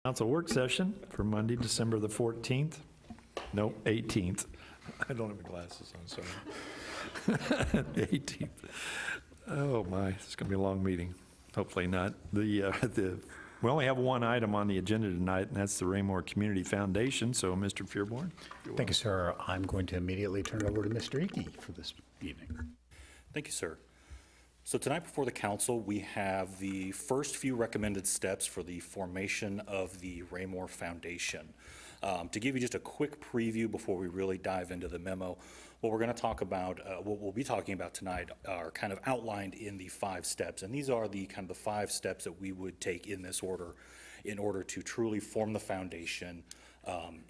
Council work session for Monday, December the 14th. Nope, 18th. I don't have my glasses on, sorry. The 18th. Oh my, it's going to be a long meeting. Hopefully not. We only have one item on the agenda tonight, and that's the Raymore Community Foundation. So, Mr. Fearborn. Thank you, sir. I'm going to immediately turn it over to Mr. Icky for this evening. Thank you, sir. So tonight before the council, we have the first few recommended steps for the formation of the Raymore Foundation. To give you just a quick preview before we really dive into the memo, what we're going to talk about, what we'll be talking about tonight are kind of outlined in the 5 steps. And these are the kind of the 5 steps that we would take in this order in order to truly form the foundation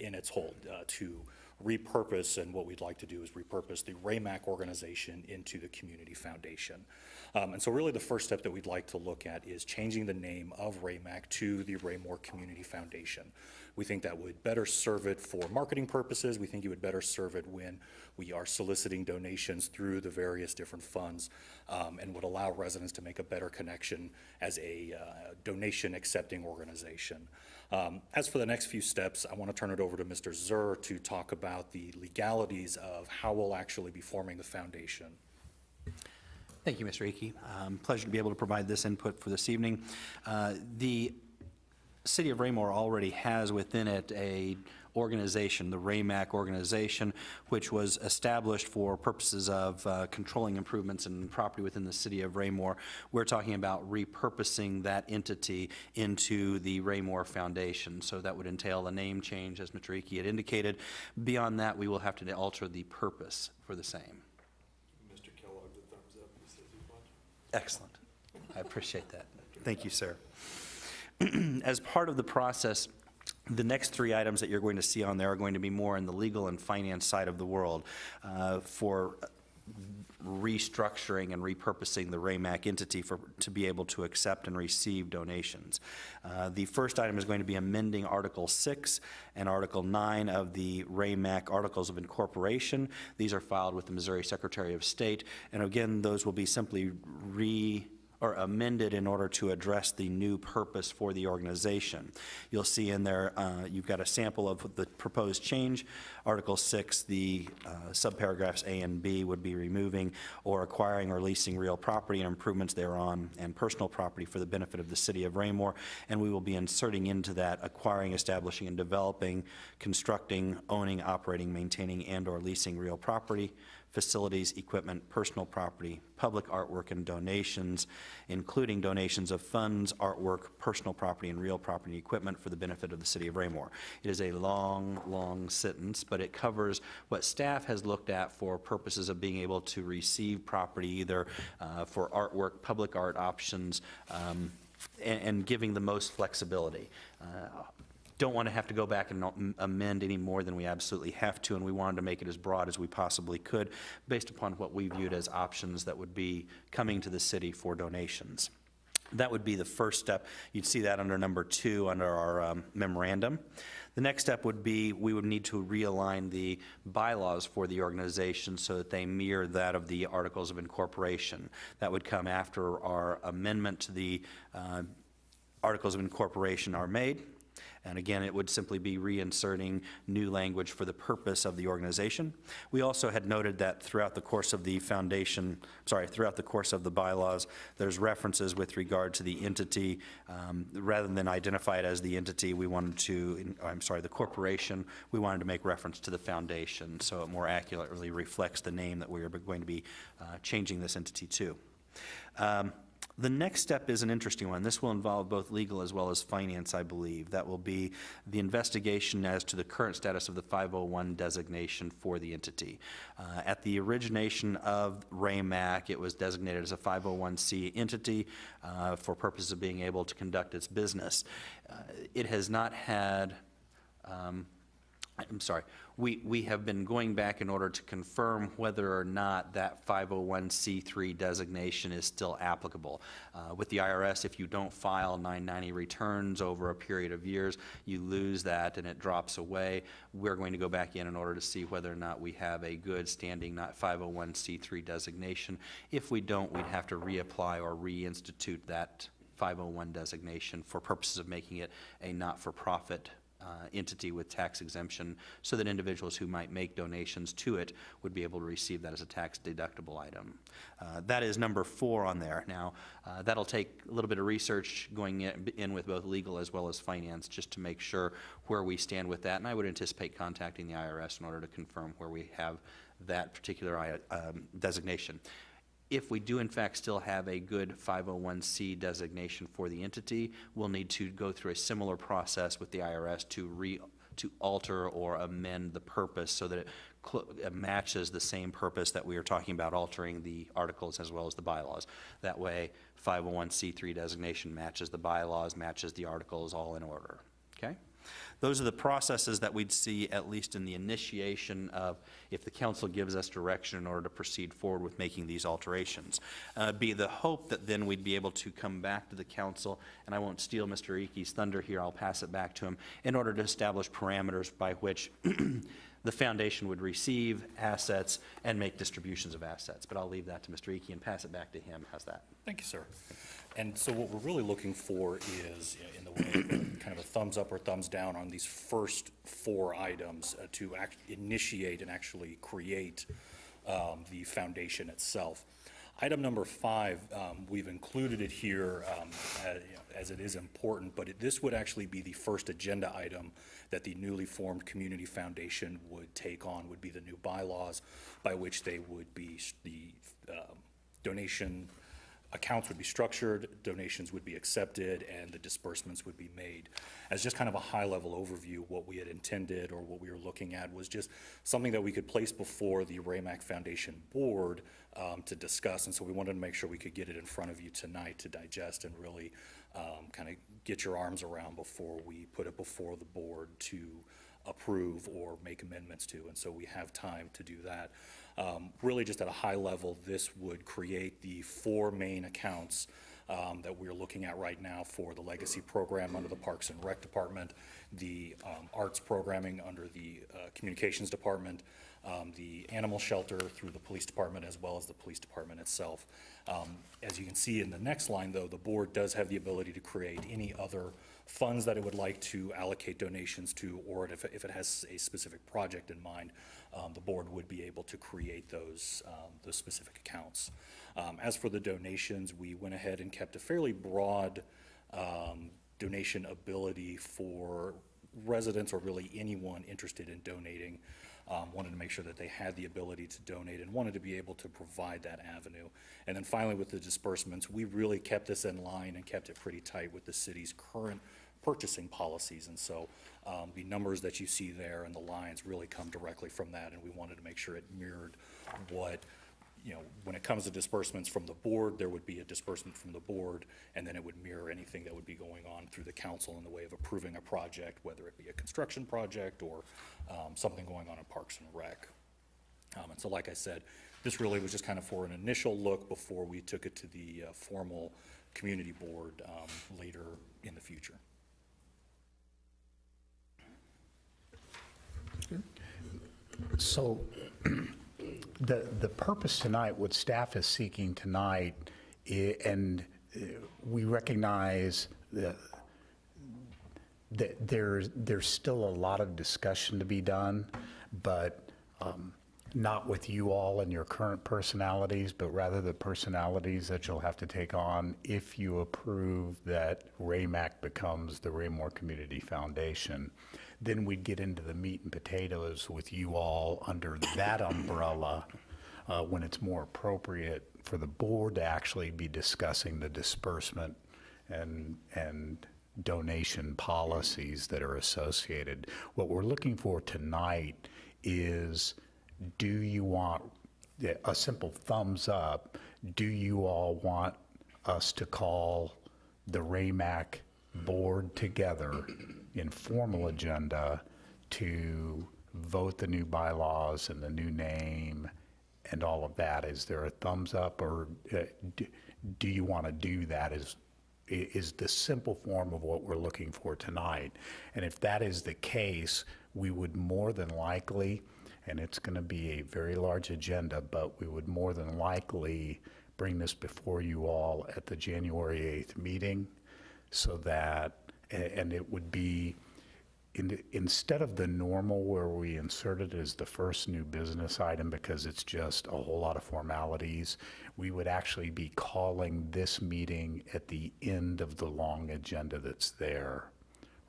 in its whole, to repurpose, and what we'd like to do is repurpose the RAMAC organization into the Community Foundation. And so really the first step that we'd like to look at is changing the name of RAMAC to the Raymore Community Foundation. We think that would better serve it for marketing purposes. We think it would better serve it when we are soliciting donations through the various different funds, and would allow residents to make a better connection as a donation accepting organization. As for the next few steps, I want to turn it over to Mr. Zur to talk about the legalities of how we'll actually be forming the foundation. Thank you, Mr. Icky. Pleasure to be able to provide this input for this evening. The City of Raymore already has within it a organization, the RAMAC organization, which was established for purposes of controlling improvements in property within the City of Raymore. We're talking about repurposing that entity into the Raymore Foundation. So that would entail a name change, as Mr. Icky had indicated. Beyond that, we will have to alter the purpose for the same. Mr. Kellogg, the thumbs up. He says he's watching. Excellent. I appreciate that. Thank you, sir. As part of the process, the next 3 items that you're going to see on there are going to be more in the legal and finance side of the world for restructuring and repurposing the RAMAC entity to be able to accept and receive donations. The first item is going to be amending Article 6 and Article 9 of the RAMAC Articles of Incorporation. These are filed with the Missouri Secretary of State, and again, those will be simply amended in order to address the new purpose for the organization. You'll see in there, you've got a sample of the proposed change. Article 6, the subparagraphs A and B would be removing or acquiring or leasing real property and improvements thereon and personal property for the benefit of the City of Raymore, and we will be inserting into that acquiring, establishing, and developing, constructing, owning, operating, maintaining, and or leasing real property, facilities, equipment, personal property, public artwork, and donations, including donations of funds, artwork, personal property, and real property and equipment for the benefit of the City of Raymore. It is a long, long sentence, but it covers what staff has looked at for purposes of being able to receive property either for artwork, public art options, and giving the most flexibility. Don't want to have to go back and amend any more than we absolutely have to, and we wanted to make it as broad as we possibly could based upon what we viewed as options that would be coming to the city for donations. That would be the first step. You'd see that under number 2 under our memorandum. The next step would be we would need to realign the bylaws for the organization so that they mirror that of the Articles of Incorporation. That would come after our amendment to the Articles of Incorporation are made. And again, it would simply be reinserting new language for the purpose of the organization. We also had noted that throughout the course of the throughout the course of the bylaws, there's references with regard to the entity. Rather than identify it as the entity, we wanted to, the corporation, we wanted to make reference to the foundation so it more accurately reflects the name that we are going to be changing this entity to. The next step is an interesting one. This will involve both legal as well as finance, I believe. That will be the investigation as to the current status of the 501 designation for the entity. At the origination of RAMAC, it was designated as a 501c entity for purposes of being able to conduct its business. It has not had we have been going back in order to confirm whether or not that 501c3 designation is still applicable. With the IRS, if you don't file 990 returns over a period of years, you lose that and it drops away. We're going to go back in order to see whether or not we have a good standing 501c3 designation. If we don't, we'd have to reapply or reinstitute that 501 designation for purposes of making it a not-for-profit entity with tax exemption, so that individuals who might make donations to it would be able to receive that as a tax-deductible item. That is number 4 on there. Now, that'll take a little bit of research going in with both legal as well as finance, just to make sure where we stand with that, and I would anticipate contacting the IRS in order to confirm where we have that particular designation. If we do in fact still have a good 501c designation for the entity, we'll need to go through a similar process with the IRS to alter or amend the purpose so that it matches the same purpose that we are talking about, altering the articles as well as the bylaws. That way, 501c3 designation matches the bylaws, matches the articles, all in order. Okay? Those are the processes that we'd see, at least in the initiation of, if the council gives us direction in order to proceed forward with making these alterations. Be the hope that then we'd be able to come back to the council, and I won't steal Mr. Ickey's thunder here, I'll pass it back to him, in order to establish parameters by which the foundation would receive assets and make distributions of assets. But I'll leave that to Mr. Ickey and pass it back to him. How's that? Thank you, sir. And so what we're really looking for is, in the way of kind of a thumbs up or thumbs down on these first 4 items to initiate and actually create the foundation itself. Item number 5, we've included it here as it is important, but this would actually be the first agenda item that the newly formed community foundation would take on, would be the new bylaws by which they would be, the donation accounts would be structured, donations would be accepted, and the disbursements would be made. As just kind of a high-level overview, what we had intended or what we were looking at was just something that we could place before the RAMAC Foundation Board to discuss, and so we wanted to make sure we could get it in front of you tonight to digest and really kind of get your arms around before we put it before the board to approve or make amendments to, and so we have time to do that. Really just at a high level, this would create the 4 main accounts that we're looking at right now for the legacy program under the Parks and Rec Department, the arts programming under the communications department, the animal shelter through the police department, as well as the police department itself. As you can see in the next line, though, the board does have the ability to create any other funds that it would like to allocate donations to, or if it has a specific project in mind, the board would be able to create those specific accounts. As for the donations, we went ahead and kept a fairly broad donation ability for residents or really anyone interested in donating. Wanted to make sure that they had the ability to donate and wanted to be able to provide that avenue. And then finally with the disbursements, we really kept this in line and kept it pretty tight with the city's current purchasing policies. And so the numbers that you see there and the lines really come directly from that, and we wanted to make sure it mirrored what, you know, when it comes to disbursements from the board, there would be a disbursement from the board, and then it would mirror anything that would be going on through the council in the way of approving a project, whether it be a construction project or something going on in Parks and Rec. And so like I said, this really was just kind of for an initial look before we took it to the formal community board later in the future. So the purpose tonight, what staff is seeking tonight, and we recognize that there's still a lot of discussion to be done, but not with you all and your current personalities, but rather the personalities that you'll have to take on if you approve that RAMAC becomes the Raymore Community Foundation. Then we'd get into the meat and potatoes with you all under that umbrella when it's more appropriate for the board to actually be discussing the disbursement and donation policies that are associated. What we're looking for tonight is, do you want a simple thumbs up? Do you all want us to call the RAMAC board together in formal agenda to vote the new bylaws and the new name and all of that? Is there a thumbs up, or do you want to do that? Is the simple form of what we're looking for tonight. And if that is the case, we would more than likely, and it's going to be a very large agenda, but we would more than likely bring this before you all at the January 8th meeting so that, and it would be, instead of the normal where we insert it as the first new business item because it's just a whole lot of formalities, we would actually be calling this meeting at the end of the long agenda that's there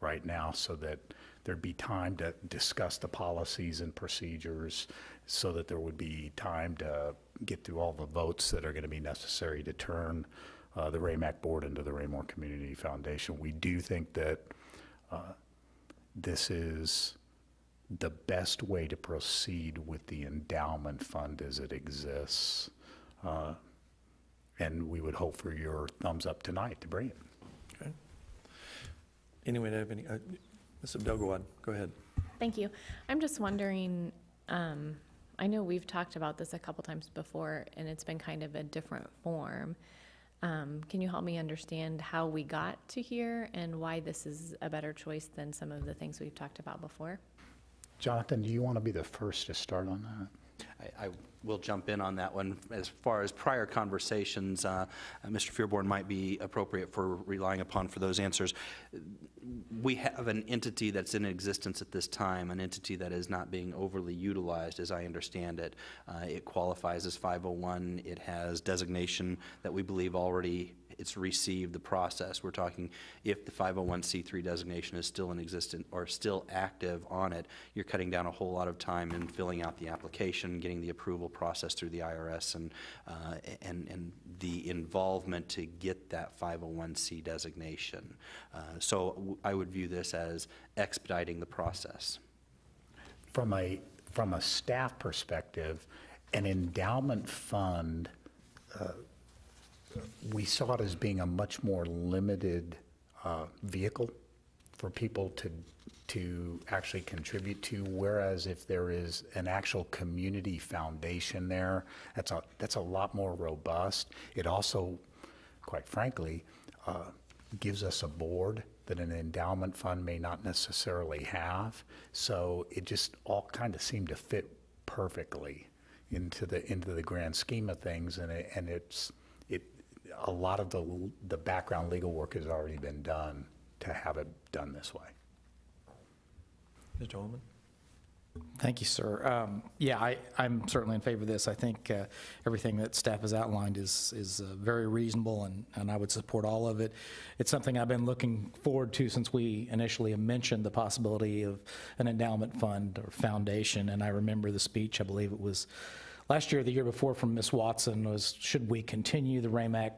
right now so that there'd be time to discuss the policies and procedures so that there would be time to get through all the votes that are going to be necessary to turn the RAMAC board into the Raymore Community Foundation. We do think that this is the best way to proceed with the endowment fund as it exists. And we would hope for your thumbs up tonight to bring it. Okay. Anyone have any, Ms. Abdelgawad, go ahead. Thank you. I'm just wondering, I know we've talked about this a couple times before, and it's been kind of a different form. Can you help me understand how we got to here and why this is a better choice than some of the things we've talked about before? Jonathan, do you want to be the first to start on that? I will jump in on that one. As far as prior conversations, Mr. Fearborn might be appropriate for relying upon for those answers. We have an entity that's in existence at this time, an entity that is not being overly utilized, as I understand it. It qualifies as 501. It has designation that we believe already it's received the process. We're talking if the 501c3 designation is still in existence or still active on it, you're cutting down a whole lot of time in filling out the application, getting the approval process through the IRS, and the involvement to get that 501c designation. So I would view this as expediting the process. From a staff perspective, an endowment fund, we saw it as being a much more limited vehicle for people to actually contribute to, whereas if there is an actual community foundation there, that's a lot more robust. It also, quite frankly, gives us a board that an endowment fund may not necessarily have. So it just all kind of seemed to fit perfectly into the grand scheme of things, and a lot of the background legal work has already been done to have it done this way. Mr. Holman? Thank you, sir. Yeah, I'm certainly in favor of this. I think everything that staff has outlined is very reasonable, and I would support all of it. It's something I've been looking forward to since we initially mentioned the possibility of an endowment fund or foundation, and I remember the speech, I believe it was last year or the year before, from Ms. Watson, was should we continue the RAMAC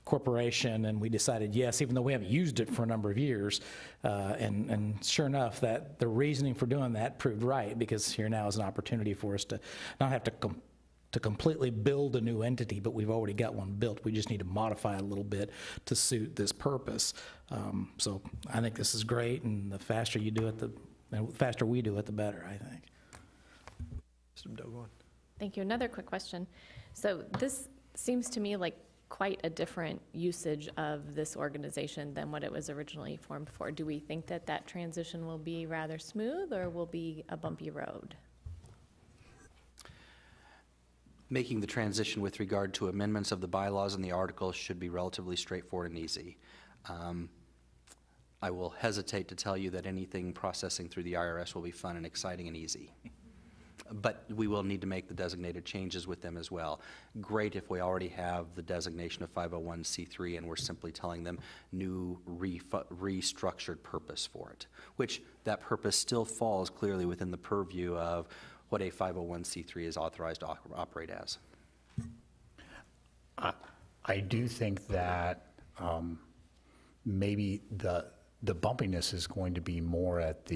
Corporation, and we decided yes, even though we haven't used it for a number of years. And sure enough, that the reasoning for doing that proved right, because here now is an opportunity for us to not have to completely build a new entity, but we've already got one built. We just need to modify it a little bit to suit this purpose. So I think this is great, and the faster you do it, the faster we do it, the better, I think. Mr. Abdelgawad? Thank you. Another quick question. So this seems to me like quite a different usage of this organization than what it was originally formed for. Do we think that that transition will be rather smooth or will be a bumpy road? Making the transition with regard to amendments of the bylaws and the articles should be relatively straightforward and easy. I will hesitate to tell you that anything processing through the IRS will be fun and exciting and easy. But we will need to make the designated changes with them as well. Great if we already have the designation of 501c3 and we're simply telling them new restructured purpose for it, which that purpose still falls clearly within the purview of what a 501c3 is authorized to operate as. I do think that maybe the bumpiness is going to be more at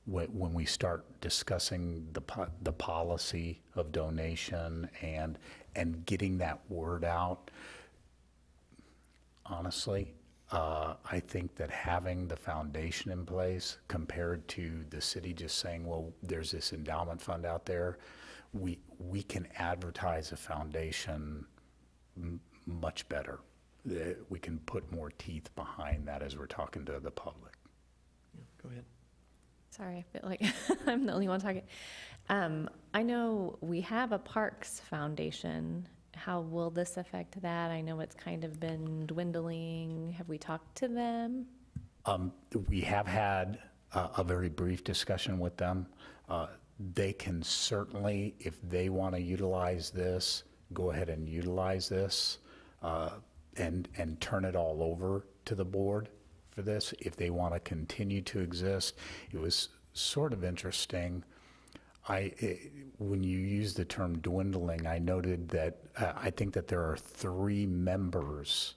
when we start discussing the policy of donation and getting that word out. Honestly, I think that having the foundation in place compared to the city just saying, well, there's this endowment fund out there, we can advertise a foundation much better. We can put more teeth behind that as we're talking to the public. Yeah, go ahead. Sorry, I feel like I'm the only one talking. I know we have a Parks Foundation, how will this affect that? I know it's kind of been dwindling. Have we talked to them? We have had a very brief discussion with them. They can certainly, if they want to utilize this, go ahead and utilize this and turn it all over to the board for this. If they want to continue to exist, it was sort of interesting. When you use the term dwindling, I noted that I think that there are 3 members.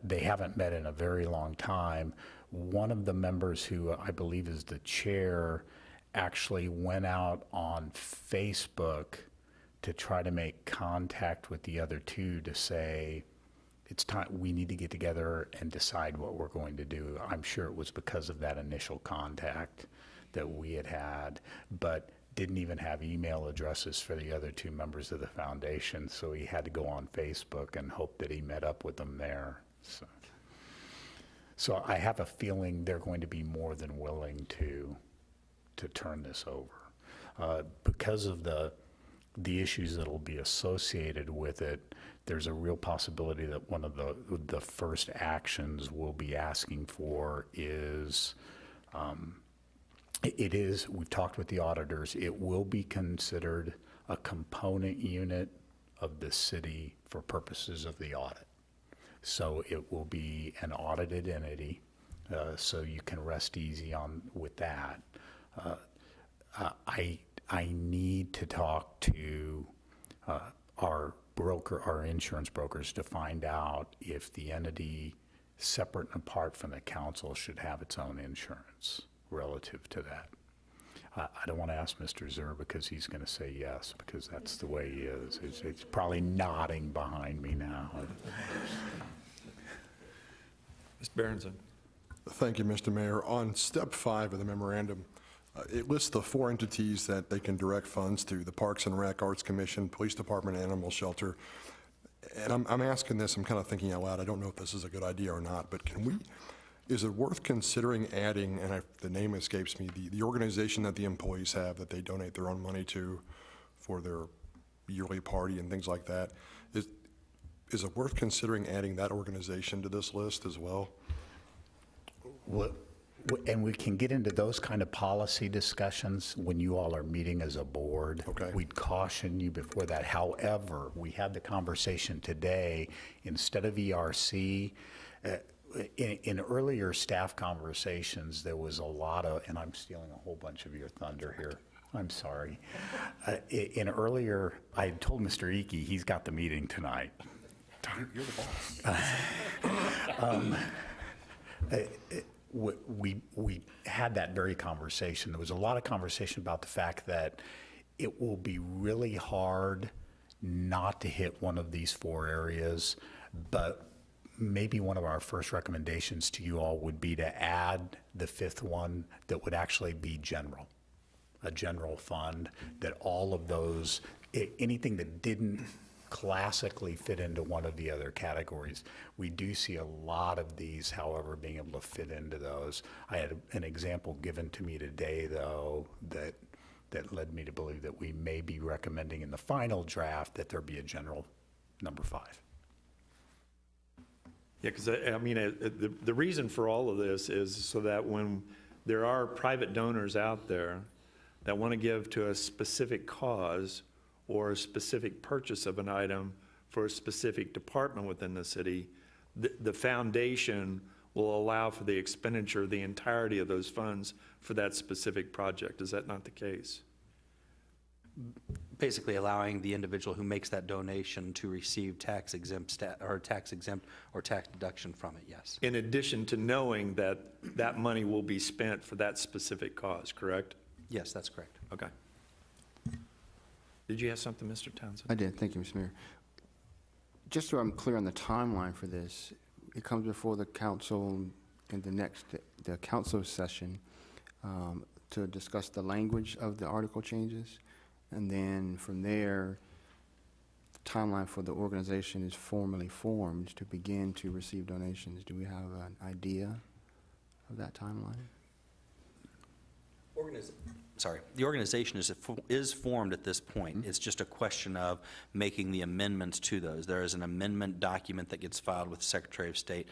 They haven't met in a very long time. One of the members, who I believe is the chair, actually went out on Facebook to try to make contact with the other 2 to say, it's time, we need to get together and decide what we're going to do. I'm sure it was because of that initial contact that we had had, but didn't even have email addresses for the other 2 members of the foundation, so he had to go on Facebook and hope that he met up with them there. So I have a feeling they're going to be more than willing to turn this over. Because of the issues that'll be associated with it, there's a real possibility that one of the first actions we'll be asking for is, we've talked with the auditors, it will be considered a component unit of the city for purposes of the audit. So it will be an audited entity, so you can rest easy with that. I need to talk to our insurance brokers, to find out if the entity, separate and apart from the council, should have its own insurance relative to that. I don't want to ask Mr. Zur because he's going to say yes, because that's the way he is. He's probably nodding behind me now. Mr. Berenson. Thank you, Mr. Mayor. On step 5 of the memorandum, it lists the 4 entities that they can direct funds to: the Parks and Rec, Arts Commission, Police Department, Animal Shelter. And I'm asking this, I'm kind of thinking out loud, I don't know if this is a good idea or not, but is it worth considering adding, and the name escapes me, the organization that the employees have, that they donate their own money to for their yearly party and things like that? Is it worth considering adding that organization to this list as well? And we can get into those kind of policy discussions when you all are meeting as a board. Okay. We'd caution you before that. However, we had the conversation today, instead of ERC, in earlier staff conversations, there was a lot of, and I'm stealing a whole bunch of your thunder here. I'm sorry. In earlier, I told Mr. Icky he's got the meeting tonight. You're the boss. We had that very conversation. There was a lot of conversation about the fact that it will be really hard not to hit one of these 4 areas, but maybe one of our first recommendations to you all would be to add the 5th one that would actually be general, a general fund, that all of those, anything that didn't classically fit into one of the other categories. We do see a lot of these, however, being able to fit into those. I had an example given to me today, though, that led me to believe that we may be recommending in the final draft that there be a general number 5. Yeah, because I mean, the reason for all of this is so that when there are private donors out there that want to give to a specific cause or a specific purchase of an item for a specific department within the city, the foundation will allow for the expenditure of the entirety of those funds for that specific project. Is that not the case? Basically allowing the individual who makes that donation to receive tax exempt or tax deduction from it, yes. In addition to knowing that that money will be spent for that specific cause, correct? Yes, that's correct. Okay. Did you have something, Mr. Townsend? I did. Thank you, Mr. Mayor. Just so I'm clear on the timeline for this, it comes before the council in the council session to discuss the language of the article changes. And then from there, the timeline for the organization is formally formed to begin to receive donations. Do we have an idea of that timeline? the organization is formed at this point. It's just a question of making the amendments to those. There is an amendment document that gets filed with the Secretary of State.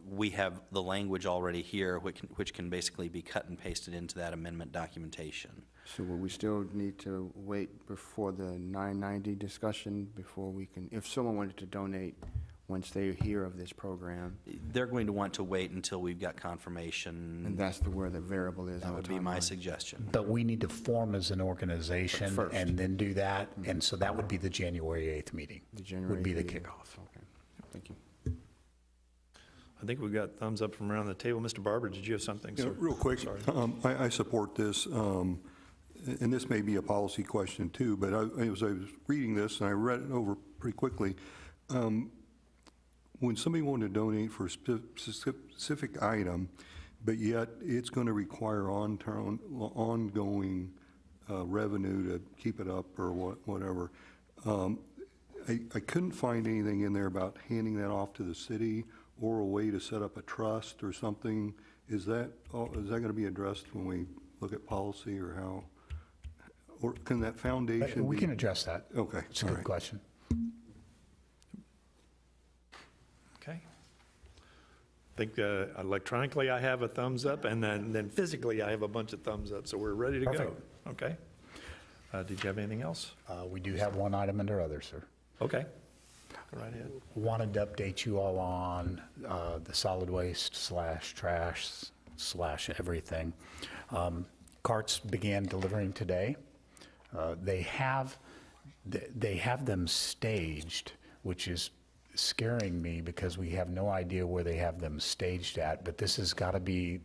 We have the language already here, which can basically be cut and pasted into that amendment documentation. So will we still need to wait before the 990 discussion before we can, if someone wanted to donate once they hear of this program? They're going to want to wait until we've got confirmation. And that's where the variable is That on the would be my timeline. suggestion. But we need to form as an organization First. and then do that, and so that would be the January 8th meeting. The January Would be the meeting. kickoff. Okay, thank you. I think we've got thumbs up from around the table. Mr. Barber, did you have something, Yeah, sir? real quick, Sorry. I support this, and this may be a policy question too, but as I was reading this, and I read it over pretty quickly, when somebody wanted to donate for a specific item, but yet it's going to require ongoing revenue to keep it up or whatever, I couldn't find anything in there about handing that off to the city or a way to set up a trust or something. Is that going to be addressed when we look at policy, or how? Or can that foundation We be- can address that. Okay, It's a all good right. question. Okay. I think electronically I have a thumbs up, and then physically I have a bunch of thumbs up, so we're ready to go. Perfect. Okay. Did you have anything else? We do have one item under other, sir. Okay. Go right ahead. Wanted to update you all on the solid waste / trash / everything. Carts began delivering today. They have them staged, which is scaring me because we have no idea where they have them staged at, but this has got to be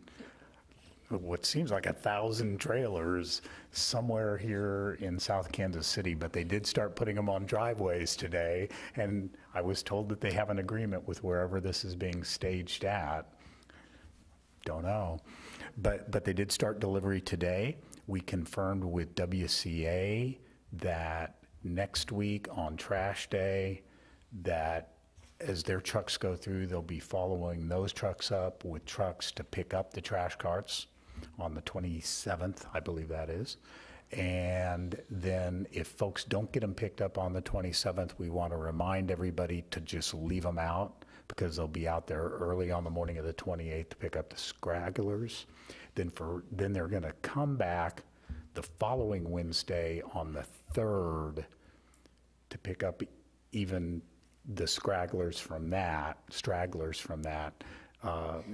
what seems like 1,000 trailers somewhere here in South Kansas City, but they did start putting them on driveways today, and I was told that they have an agreement with wherever this is being staged at. Don't know. But they did start delivery today. We confirmed with WCA that next week on Trash Day, that as their trucks go through, they'll be following those trucks up with trucks to pick up the trash carts on the 27th, I believe that is. And then if folks don't get them picked up on the 27th, we want to remind everybody to just leave them out, because they'll be out there early on the morning of the 28th to pick up the scragglers. Then they're going to come back the following Wednesday on the 3rd to pick up even the stragglers from that,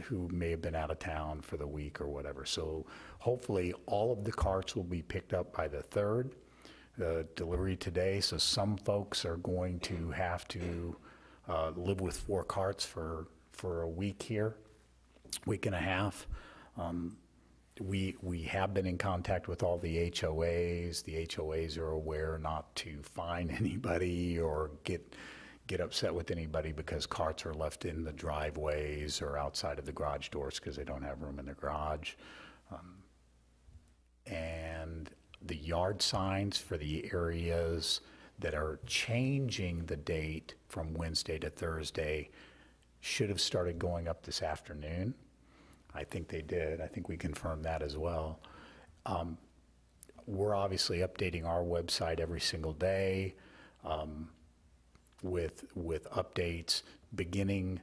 who may have been out of town for the week or whatever. So hopefully all of the carts will be picked up by the 3rd. Delivery today, so some folks are going to have to live with 4 carts for a week here, week and a half. We have been in contact with all the HOAs. The HOAs are aware not to fine anybody or get upset with anybody because carts are left in the driveways or outside of the garage doors because they don't have room in the garage. And the yard signs for the areas that are changing the date from Wednesday to Thursday should have started going up this afternoon. I think they did. I think we confirmed that as well. We're obviously updating our website every single day with updates. Beginning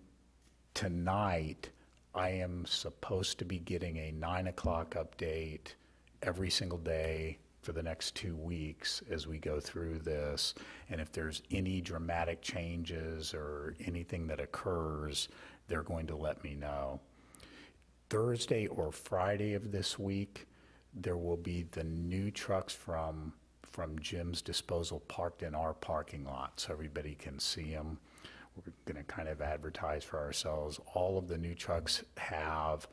tonight, I am supposed to be getting a 9 o'clock update every single day for the next 2 weeks as we go through this. And if there's any dramatic changes or anything that occurs, they're going to let me know. Thursday or Friday of this week, there will be the new trucks from Jim's Disposal parked in our parking lot, so everybody can see them. We're going to kind of advertise for ourselves. All of the new trucks have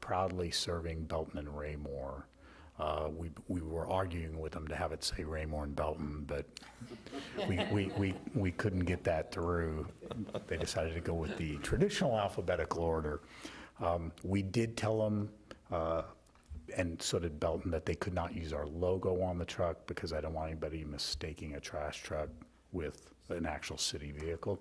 proudly serving Belton and Raymore. We were arguing with them to have it say Raymore and Belton, but we couldn't get that through. They decided to go with the traditional alphabetical order. We did tell them, and so did Belton, that they could not use our logo on the truck because I don't want anybody mistaking a trash truck with an actual city vehicle.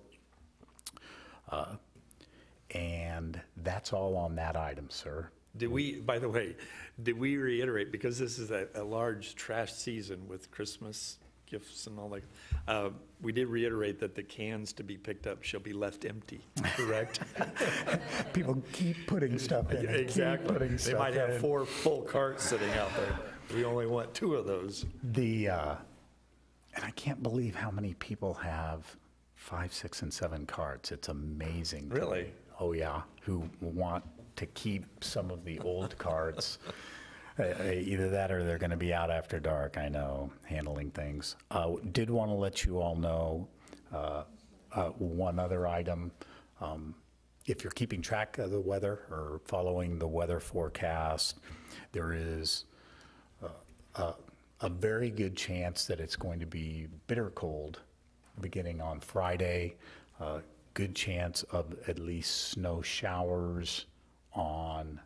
And that's all on that item, sir. Did we, by the way, did we reiterate, because this is a large trash season with Christmas gifts and all that, we did reiterate that the cans to be picked up shall be left empty, correct? People keep putting stuff in. and keep Exactly. putting They stuff might have in. 4 full carts sitting out there. We only want 2 of those. And I can't believe how many people have 5, 6, and 7 carts. It's amazing. to Really? me. Oh, yeah, who want to keep some of the old carts. Either that or they're going to be out after dark, I know, handling things. Did want to let you all know one other item. If you're keeping track of the weather or following the weather forecast, there is a very good chance that it's going to be bitter cold beginning on Friday. Good chance of at least snow showers on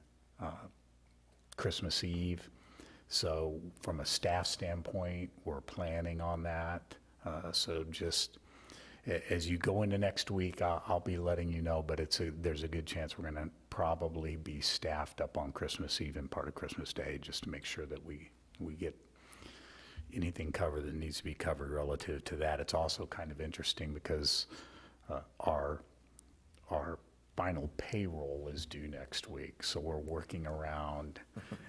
Christmas Eve. So from a staff standpoint, we're planning on that. So just as you go into next week, I'll be letting you know, but there's a good chance we're going to probably be staffed up on Christmas Eve and part of Christmas Day just to make sure that we get anything covered that needs to be covered relative to that. It's also kind of interesting because our final payroll is due next week, so we're working around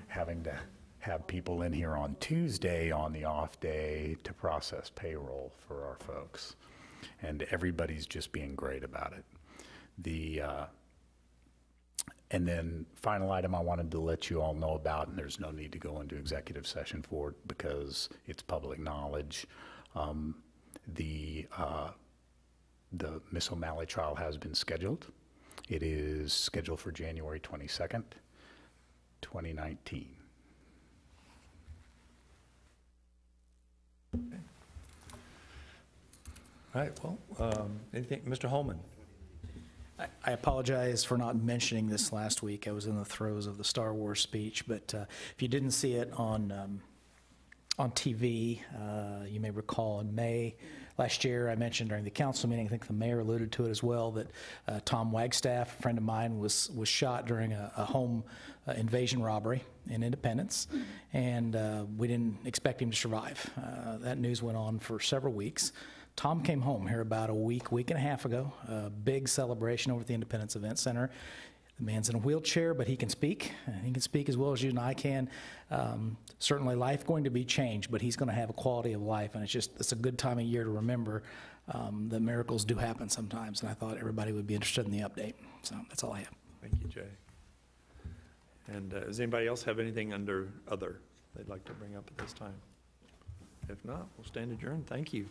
having to have people in here on Tuesday on the off day to process payroll for our folks, and everybody's just being great about it. And then final item I wanted to let you all know about, and there's no need to go into executive session for it because it's public knowledge. The Miss O'Malley trial has been scheduled. It is scheduled for January 22nd, 2019. All right, well, anything, Mr. Holman? I apologize for not mentioning this last week. I was in the throes of the Star Wars speech, but if you didn't see it on TV, you may recall in May last year, I mentioned during the council meeting, I think the mayor alluded to it as well, that Tom Wagstaff, a friend of mine, was shot during a home invasion robbery in Independence, and we didn't expect him to survive. That news went on for several weeks. Tom came home here about a week and a half ago, a big celebration over at the Independence Event Center. The man's in a wheelchair, but he can speak. He can speak as well as you and I can. Certainly life going to be changed, but he's going to have a quality of life, and it's a good time of year to remember that miracles do happen sometimes, and I thought everybody would be interested in the update. So that's all I have. Thank you, Jay. And does anybody else have anything under other they'd like to bring up at this time? If not, we'll stand adjourned. Thank you.